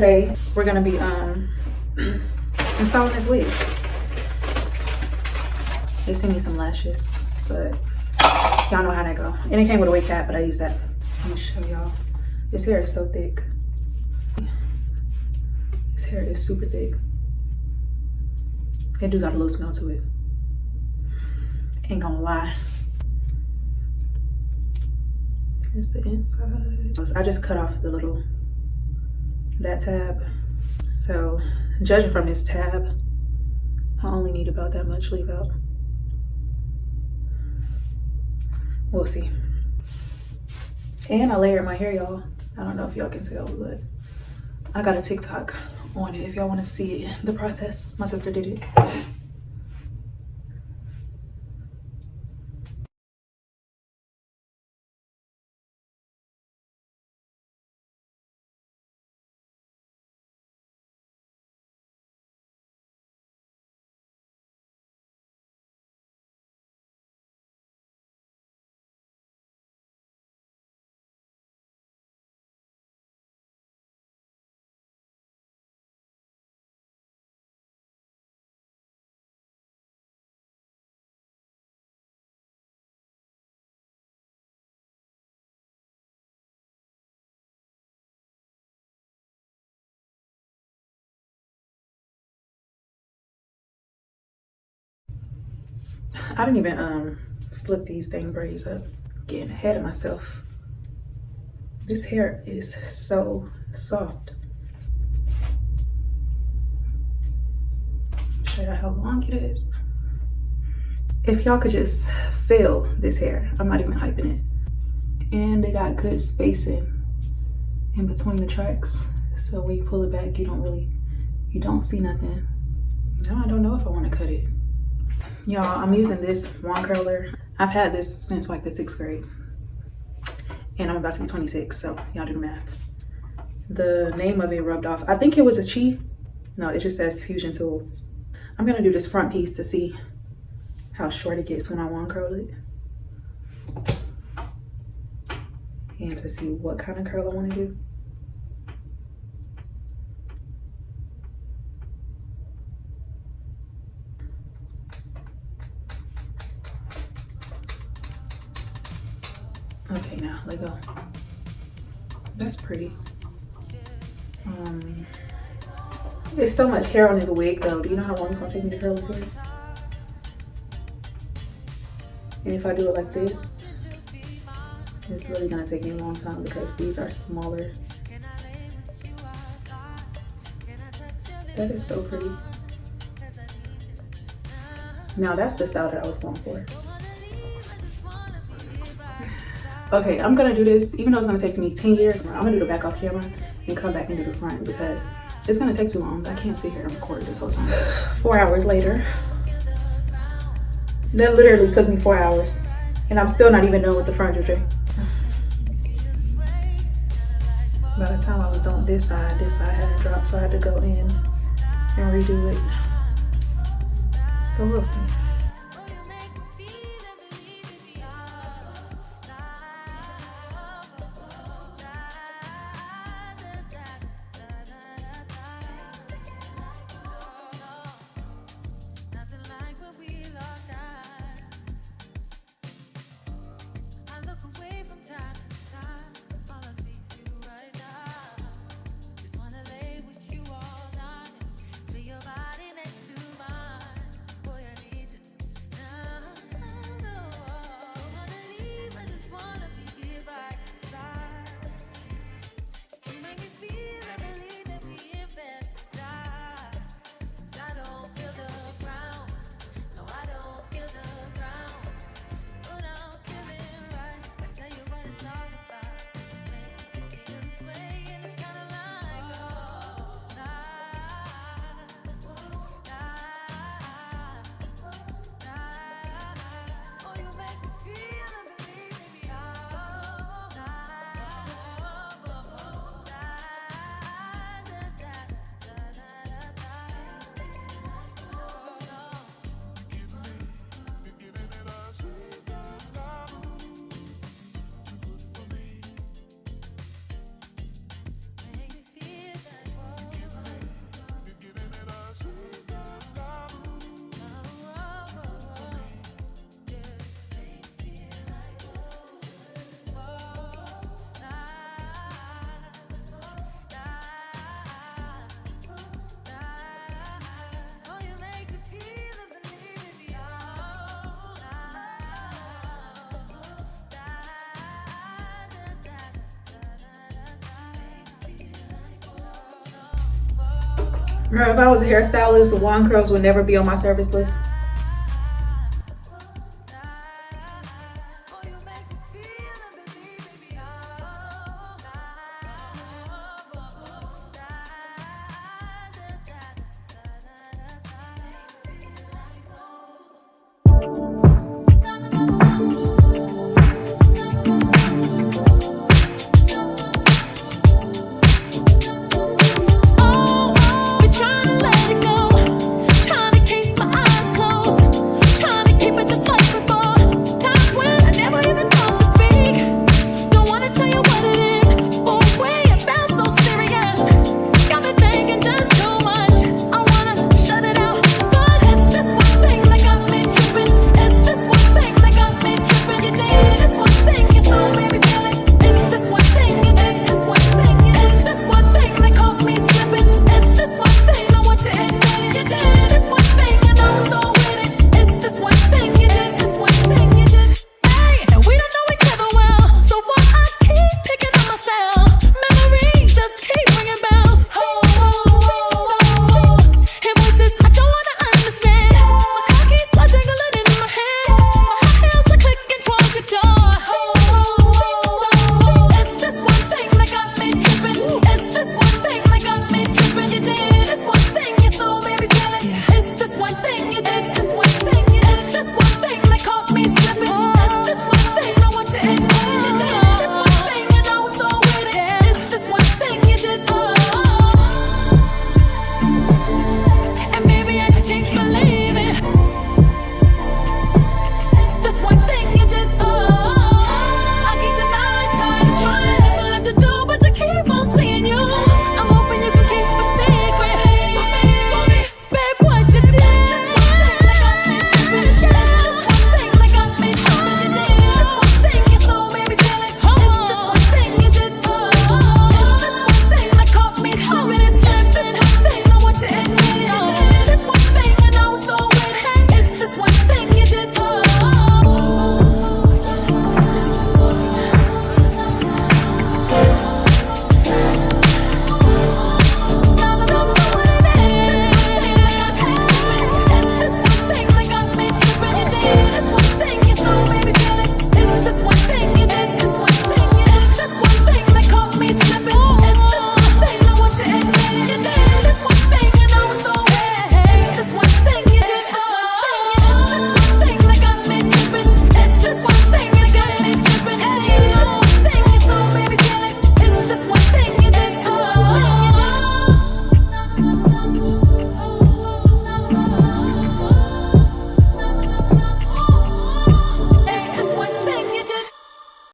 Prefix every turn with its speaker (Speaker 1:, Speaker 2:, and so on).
Speaker 1: today we're gonna be installing this wig. They sent me some lashes, but y'all know how that go. And it came with a wig cap, but I used that. Let me show y'all. This hair is so thick. This hair is super thick. It do got a little smell to it. Ain't gonna lie. Here's the inside. I just cut off that tab. So judging from this tab, I only need about that much leave out. We'll see. And I layered my hair, y'all. I don't know if y'all can tell, but I got a TikTok on it if y'all want to see the process. My sister did it. I didn't even flip these dang braids up. Getting ahead of myself. This hair is so soft. Show you how long it is. If y'all could just feel this hair, I'm not even hyping it. And they got good spacing in between the tracks. So when you pull it back, you don't see nothing. Now I don't know if I want to cut it. Y'all, I'm using this wand curler. I've had this since like the 6th grade. And I'm about to be 26, so y'all do the math. The name of it rubbed off. I think it was a Chi. No, it just says Fusion Tools. I'm gonna do this front piece to see how short it gets when I wand curl it. And to see what kind of curl I wanna do. Okay, now let go. That's pretty. There's so much hair on his wig though. Do you know how long it's gonna take me to curl his hair? And if I do it like this, it's really gonna take me a long time because these are smaller. That is so pretty. Now that's the style that I was going for. Okay, I'm gonna do this, even though it's gonna take me 10 years, I'm gonna do the back off camera and come back and do the front because it's gonna take too long. I can't sit here and record this whole time. 4 hours later. That literally took me 4 hours. And I'm still not even done with the front drip. By the time I was done with this side hadn't dropped, so I had to go in and redo it. So we'll see. Bro, if I was a hairstylist, wand curls would never be on my service list.